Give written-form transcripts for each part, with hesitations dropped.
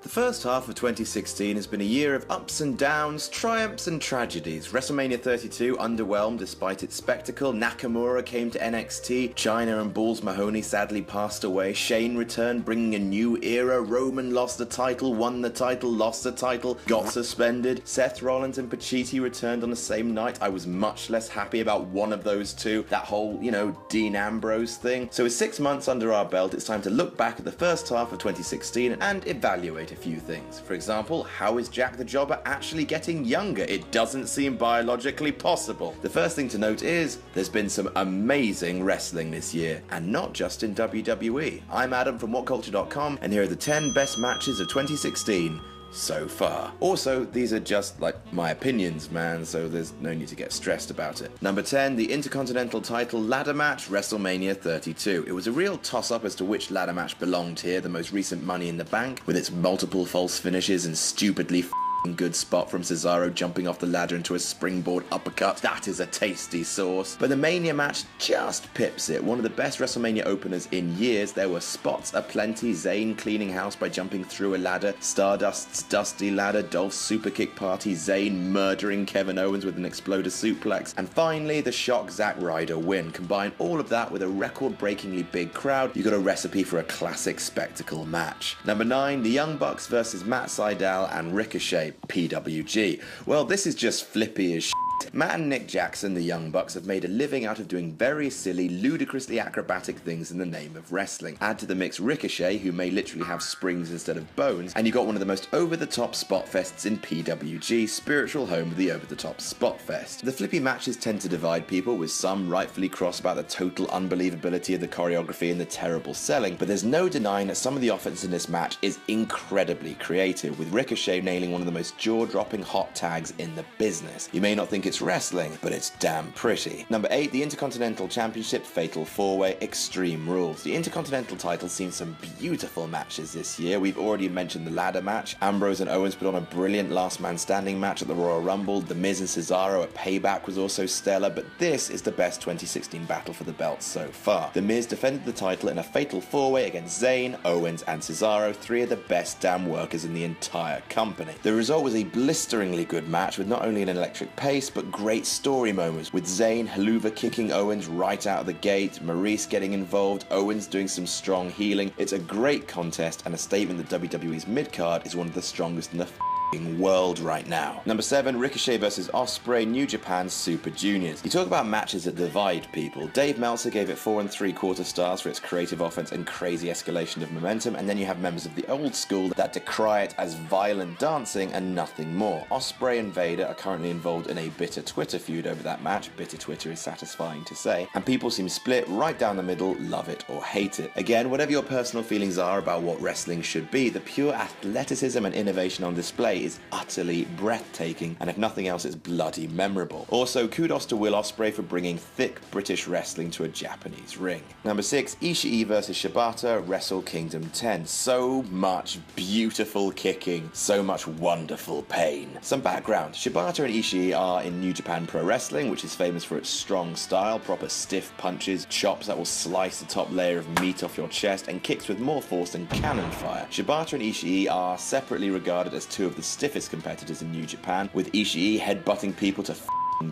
The first half of 2016 has been a year of ups and downs, triumphs and tragedies. WrestleMania 32 underwhelmed despite its spectacle. Nakamura came to NXT. Chyna and Balls Mahoney sadly passed away. Shane returned, bringing a new era. Roman lost the title, won the title, lost the title, got suspended. Seth Rollins and Pacitti returned on the same night. I was much less happy about one of those two. That whole, Dean Ambrose thing. So with 6 months under our belt, it's time to look back at the first half of 2016 and evaluate a few things. For example, how is Jack the Jobber actually getting younger? It doesn't seem biologically possible. The first thing to note is there's been some amazing wrestling this year, and not just in WWE. I'm Adam from WhatCulture.com, and here are the 10 best matches of 2016 so far. Also, these are just my opinions, man, so there's no need to get stressed about it. Number 10, the Intercontinental title ladder match, WrestleMania 32. It was a real toss-up as to which ladder match belonged here, the most recent Money in the Bank, with its multiple false finishes and stupidly good spot from Cesaro jumping off the ladder into a springboard uppercut. That is a tasty sauce. But the Mania match just pips it. One of the best WrestleMania openers in years. There were spots aplenty. Zayn cleaning house by jumping through a ladder. Stardust's dusty ladder. Dolph's super kick party. Zayn murdering Kevin Owens with an exploder suplex. And finally, the shock Zack Ryder win. Combine all of that with a record-breakingly big crowd, you got a recipe for a classic spectacle match. Number 9, the Young Bucks versus Matt Sydal and Ricochet. PWG. Well, this is just flippy as shit. Matt and Nick Jackson, the Young Bucks, have made a living out of doing very silly, ludicrously acrobatic things in the name of wrestling. Add to the mix Ricochet, who may literally have springs instead of bones, and you got one of the most over-the-top spot fests in PWG, spiritual home of the over-the-top spot fest. The flippy matches tend to divide people, with some rightfully cross about the total unbelievability of the choreography and the terrible selling, but there's no denying that some of the offense in this match is incredibly creative, with Ricochet nailing one of the most jaw-dropping hot tags in the business. You may not think it's wrestling, but it's damn pretty. Number 8, the Intercontinental Championship Fatal 4-Way Extreme Rules. The Intercontinental title seen some beautiful matches this year. We've already mentioned the ladder match. Ambrose and Owens put on a brilliant last man standing match at the Royal Rumble. The Miz and Cesaro at Payback was also stellar, but this is the best 2016 battle for the belt so far. The Miz defended the title in a Fatal 4-Way against Zayn, Owens and Cesaro, 3 of the best damn workers in the entire company. The result was a blisteringly good match with not only an electric pace, but great story moments, with Zayn Helluva kicking Owens right out of the gate, Maurice getting involved, Owens doing some strong healing. It's a great contest and a statement that WWE's mid-card is one of the strongest in the world right now. Number 7, Ricochet versus Ospreay, New Japan Super Juniors. You talk about matches that divide people. Dave Meltzer gave it 4 3/4 stars for its creative offense and crazy escalation of momentum, and then you have members of the old school that decry it as violent dancing and nothing more. Ospreay and Vader are currently involved in a bitter Twitter feud over that match. Bitter Twitter is satisfying to say, and people seem split right down the middle, love it or hate it. Again, whatever your personal feelings are about what wrestling should be, the pure athleticism and innovation on display is utterly breathtaking, and if nothing else, it's bloody memorable. Also, kudos to Will Ospreay for bringing thick British wrestling to a Japanese ring. Number 6, Ishii versus Shibata, Wrestle Kingdom 10. So much beautiful kicking, so much wonderful pain. Some background: Shibata and Ishii are in New Japan Pro Wrestling, which is famous for its strong style, proper stiff punches, chops that will slice the top layer of meat off your chest, and kicks with more force than cannon fire. Shibata and Ishii are separately regarded as two of the stiffest competitors in New Japan, with Ishii headbutting people to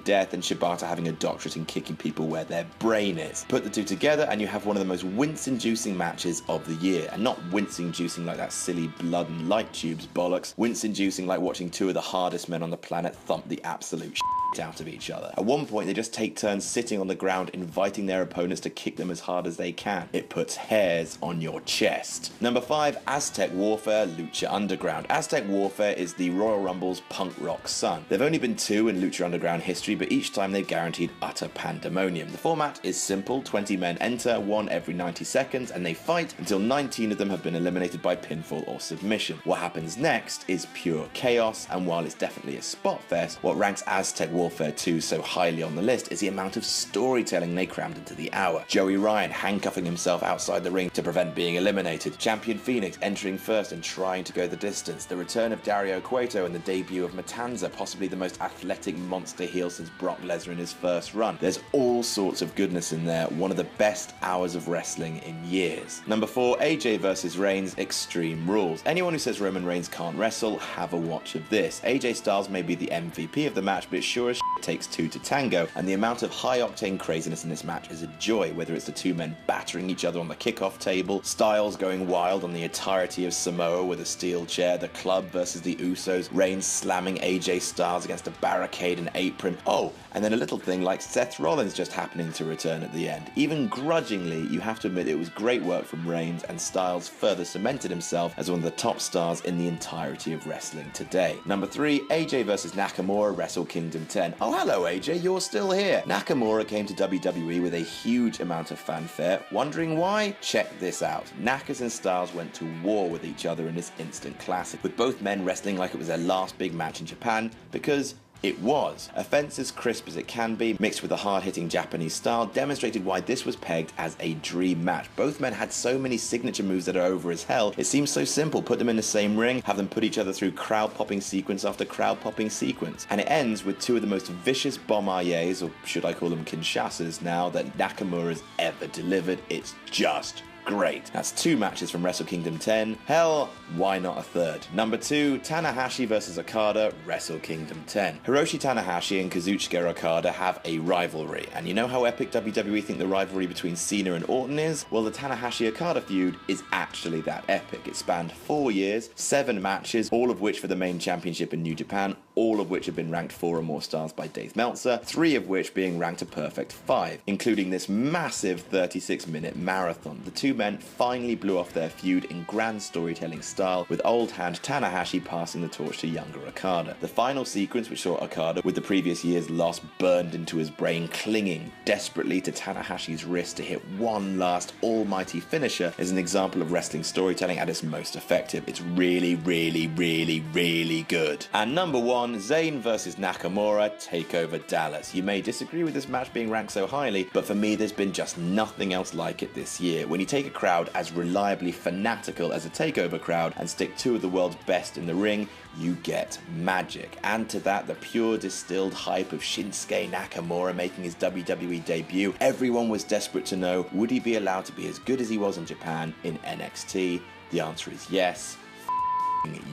death and Shibata having a doctorate in kicking people where their brain is. Put the two together and you have one of the most wince-inducing matches of the year, and not wince-inducing like that silly blood and light tubes bollocks, wince-inducing like watching two of the hardest men on the planet thump the absolute out of each other. At one point they just take turns sitting on the ground inviting their opponents to kick them as hard as they can. It puts hairs on your chest. Number 5, Aztec Warfare, Lucha Underground. Aztec Warfare is the Royal Rumble's punk rock son. There've only been 2 in Lucha Underground history, but each time they've guaranteed utter pandemonium. The format is simple: 20 men enter, 1 every 90 seconds, and they fight until 19 of them have been eliminated by pinfall or submission. What happens next is pure chaos, and while it's definitely a spot fest, what ranks Aztec Warfare 2 so highly on the list is the amount of storytelling they crammed into the hour. Joey Ryan handcuffing himself outside the ring to prevent being eliminated, Champion Phoenix entering first and trying to go the distance, the return of Dario Cueto and the debut of Matanza, possibly the most athletic monster heel heel since Brock Lesnar in his first run. There's all sorts of goodness in there, one of the best hours of wrestling in years. Number 4, AJ vs Reigns, Extreme Rules. Anyone who says Roman Reigns can't wrestle, have a watch of this. AJ Styles may be the MVP of the match, but it sure as shit takes two to tango, and the amount of high-octane craziness in this match is a joy, whether it's the two men battering each other on the kickoff table, Styles going wild on the entirety of Samoa with a steel chair, the club versus the Usos, Reigns slamming AJ Styles against a barricade and apron, and then a little thing like Seth Rollins just happening to return at the end. Even grudgingly, you have to admit it was great work from Reigns, and Styles further cemented himself as one of the top stars in the entirety of wrestling today. Number 3, AJ vs Nakamura, Wrestle Kingdom 10. Oh, hello AJ, you're still here. Nakamura came to WWE with a huge amount of fanfare. Wondering why? Check this out. Nakas and Styles went to war with each other in this instant classic, with both men wrestling like it was their last big match in Japan, because it was. A fence as crisp as it can be, mixed with a hard-hitting Japanese style, demonstrated why this was pegged as a dream match. Both men had so many signature moves that are over as hell. It seems so simple. Put them in the same ring, have them put each other through crowd-popping sequence after crowd-popping sequence. And it ends with two of the most vicious bomb-aries, or should I call them Kinshasas now, that Nakamura's ever delivered. It's just great. That's 2 matches from Wrestle Kingdom 10. Hell, why not a third? Number 2, Tanahashi vs Okada, Wrestle Kingdom 10. Hiroshi Tanahashi and Kazuchika Okada have a rivalry, and you know how epic WWE think the rivalry between Cena and Orton is? Well, the Tanahashi-Okada feud is actually that epic. It spanned 4 years, 7 matches, all of which for the main championship in New Japan, all of which have been ranked 4 or more stars by Dave Meltzer, 3 of which being ranked a perfect 5, including this massive 36-minute marathon. The two men finally blew off their feud in grand storytelling style, with old hand Tanahashi passing the torch to younger Okada. The final sequence, which saw Okada, with the previous year's loss burned into his brain, clinging desperately to Tanahashi's wrist to hit one last almighty finisher, is an example of wrestling storytelling at its most effective. It's really, really, really, really good. And number 1, Zayn vs Nakamura, TakeOver Dallas. You may disagree with this match being ranked so highly, but for me there's been just nothing else like it this year. When you take a crowd as reliably fanatical as a TakeOver crowd and stick 2 of the world's best in the ring, you get magic. Add to that the pure distilled hype of Shinsuke Nakamura making his WWE debut. Everyone was desperate to know, would he be allowed to be as good as he was in Japan in NXT? The answer is yes.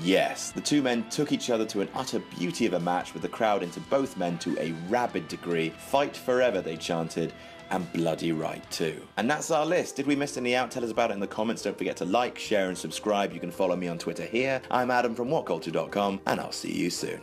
Yes. The two men took each other to an utter beauty of a match, with the crowd into both men to a rabid degree. Fight forever, they chanted, and bloody right too. And that's our list. Did we miss any out? Tell us about it in the comments. Don't forget to like, share and subscribe. You can follow me on Twitter here. I'm Adam from WhatCulture.com, and I'll see you soon.